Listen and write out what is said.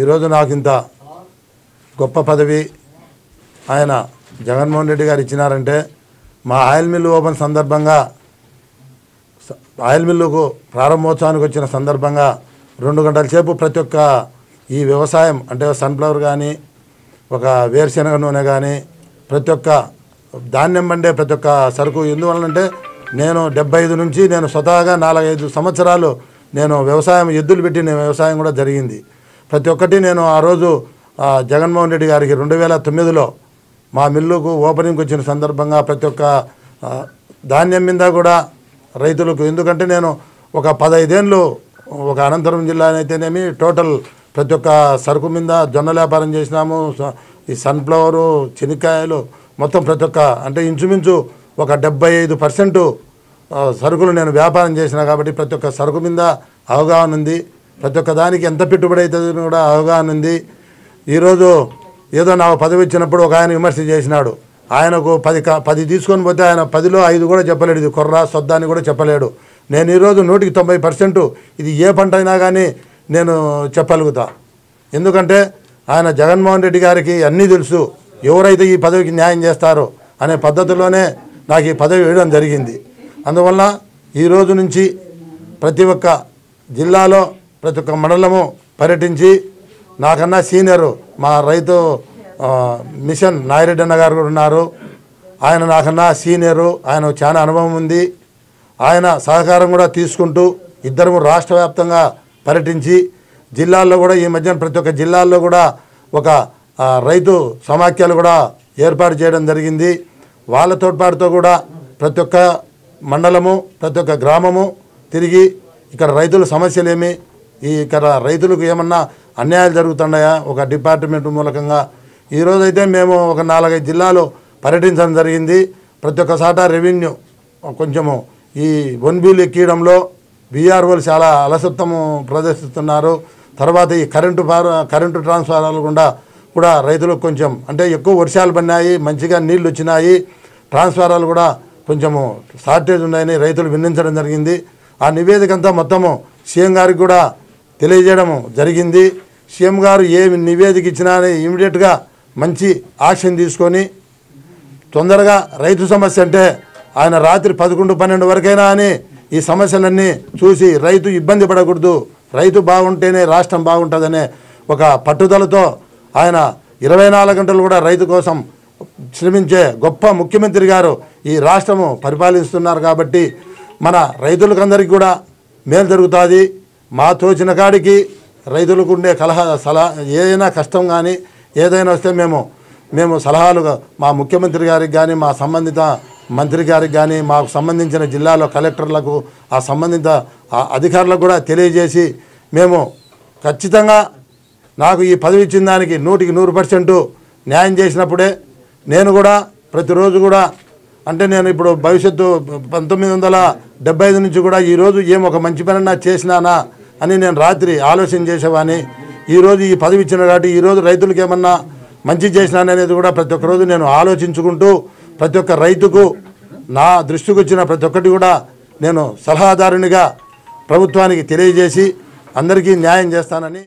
ఈరోజు నాకు ఇంత గొప్ప పదవి ఆయన జగన్మోహన్ రెడ్డి గారు ఇచ్చినారంటే మా ఆయిల్ మిల్లు ఓపెన్ సందర్భంగా ఆయిల్ మిల్లుకు ప్రారంభోత్సవానికి వచ్చిన సందర్భంగా 2 గంటల సేపు ప్రతి ఒక్క ఈ వ్యవసాయం అంటే సన్ఫ్లవర్ కానీ ఒక వేరుశెనగ నూనె కానీ ప్రతి ఒక్క ధాన్యం పండే ప్రతి ఒక్క సరుకు ఎందువల్లంటే నేను 75 నుంచి నేను స్వతహాగా 4-5 సంవత్సరాలు నేను వ్యవసాయం ఎద్దులు పెట్టి నేను వ్యవసాయం కూడా జరిగింది. ప్రతి ఒక్కటి నేను ఆ రోజు జగన్మోహన్ రెడ్డి గారికి 2009లో మా మిల్లుకు ఓపెనింగ్కి వచ్చిన సందర్భంగా ప్రతి ఒక్క ధాన్యం మీద కూడా రైతులకు ఎందుకంటే నేను ఒక 15 ఏళ్ళు ఒక అనంతపురం జిల్లా అయితేనేమి టోటల్ ప్రతి ఒక్క సరుకు మీద జొన్న వ్యాపారం చేసినాము. ఈ సన్ఫ్లవరు చెనిక్కాయలు మొత్తం ప్రతి ఒక్క అంటే ఇంచుమించు ఒక 75% సరుకులు నేను వ్యాపారం చేసిన కాబట్టి ప్రతి ఒక్క సరుకు మీద అవగాహన ఉంది. ప్రతి ఒక్క దానికి ఎంత పెట్టుబడి అవుతుందని కూడా అవగాహన ఉంది. ఈరోజు ఏదో నాకు పదవి ఇచ్చినప్పుడు ఒక ఆయన విమర్శ చేసినాడు. ఆయనకు 10 తీసుకొని పోతే ఆయన 10లో 5 కూడా చెప్పలేడు. ఇది కొర్ర సొద్దాన్ని కూడా చెప్పలేడు. నేను ఈరోజు 100% ఇది ఏ పంట అయినా కానీ నేను చెప్పగలుగుతా. ఎందుకంటే ఆయన జగన్మోహన్ రెడ్డి గారికి అన్నీ తెలుసు. ఎవరైతే ఈ పదవికి న్యాయం చేస్తారో అనే పద్ధతిలోనే నాకు ఈ పదవి వేయడం జరిగింది. అందువల్ల ఈరోజు నుంచి ప్రతి ఒక్క జిల్లాలో ప్రతి ఒక్క మండలము పర్యటించి నాకన్నా సీనియరు మా రైతు మిషన్ నాయిరెడ్డి అన్న గారు కూడా ఉన్నారు. ఆయన నాకన్నా సీనియరు, ఆయన చాలా అనుభవం ఉంది. ఆయన సహకారం కూడా తీసుకుంటూ ఇద్దరము రాష్ట్ర వ్యాప్తంగా పర్యటించి జిల్లాల్లో కూడా ఈ మధ్యన ప్రతి ఒక్క జిల్లాల్లో కూడా ఒక రైతు సమాఖ్యలు కూడా ఏర్పాటు చేయడం జరిగింది. వాళ్ళ తోడ్పాటుతో కూడా ప్రతి ఒక్క మండలము ప్రతి ఒక్క గ్రామము తిరిగి ఇక్కడ రైతుల సమస్యలేమి, ఇక్కడ రైతులకు ఏమన్నా అన్యాయాలు జరుగుతున్నాయా ఒక డిపార్ట్మెంట్ మూలకంగా ఈరోజైతే మేము ఒక 4-5 జిల్లాలు పర్యటించడం జరిగింది. ప్రతి ఒక్కసాట రెవెన్యూ కొంచెము ఈ వన్బీలు ఎక్కడంలో బీఆర్ఓలు చాలా అలసత్వము ప్రదర్శిస్తున్నారు. తర్వాత ఈ కరెంటు ట్రాన్స్ఫారాలు కూడా రైతులకు కొంచెం అంటే ఎక్కువ వర్షాలు పడినాయి, మంచిగా నీళ్లు వచ్చినాయి, ట్రాన్స్ఫారాలు కూడా కొంచెము షార్టేజ్ ఉన్నాయని రైతులు విన్నవించడం జరిగింది. ఆ నివేదిక అంతా మొత్తము సీఎం గారికి కూడా తెలియజేయడం జరిగింది. సీఎం గారు ఏ నివేదిక ఇచ్చినా ఇమీడియట్గా మంచి యాక్షన్ తీసుకొని తొందరగా రైతు సమస్య అంటే ఆయన రాత్రి 11-12 వరకైనా అని ఈ సమస్యలన్నీ చూసి రైతు ఇబ్బంది పడకూడదు, రైతు బాగుంటేనే రాష్ట్రం బాగుంటుందనే ఒక పట్టుదలతో ఆయన 24 గంటలు కూడా రైతు కోసం శ్రమించే గొప్ప ముఖ్యమంత్రి గారు ఈ రాష్ట్రము పరిపాలిస్తున్నారు. కాబట్టి మన రైతులకందరికీ కూడా మేలు జరుగుతుంది. మా తోచిన కాడికి రైతులకు ఉండే సలహా ఏదైనా కష్టం కానీ ఏదైనా వస్తే మేము సలహాలుగా మా ముఖ్యమంత్రి గారికి కానీ మా సంబంధిత మంత్రి గారికి కానీ మాకు సంబంధించిన జిల్లాలో కలెక్టర్లకు ఆ సంబంధిత అధికారులకు కూడా తెలియజేసి మేము ఖచ్చితంగా నాకు ఈ పదవి ఇచ్చిన దానికి 100% న్యాయం చేసినప్పుడే నేను కూడా ప్రతిరోజు కూడా అంటే నేను ఇప్పుడు భవిష్యత్తు 1975 నుంచి కూడా ఈరోజు ఒక మంచి పని చేసినానా అని నేను రాత్రి ఆలోచన చేసేవాని. ఈరోజు ఈ పదవి ఇచ్చిన కాబట్టి ఈరోజు రైతులకు ఏమన్నా మంచి చేసినాననేది కూడా ప్రతి ఒక్క రోజు నేను ఆలోచించుకుంటూ ప్రతి ఒక్క రైతుకు నా దృష్టికి వచ్చిన ప్రతి ఒక్కటి కూడా నేను సలహాదారునిగా ప్రభుత్వానికి తెలియజేసి అందరికీ న్యాయం చేస్తానని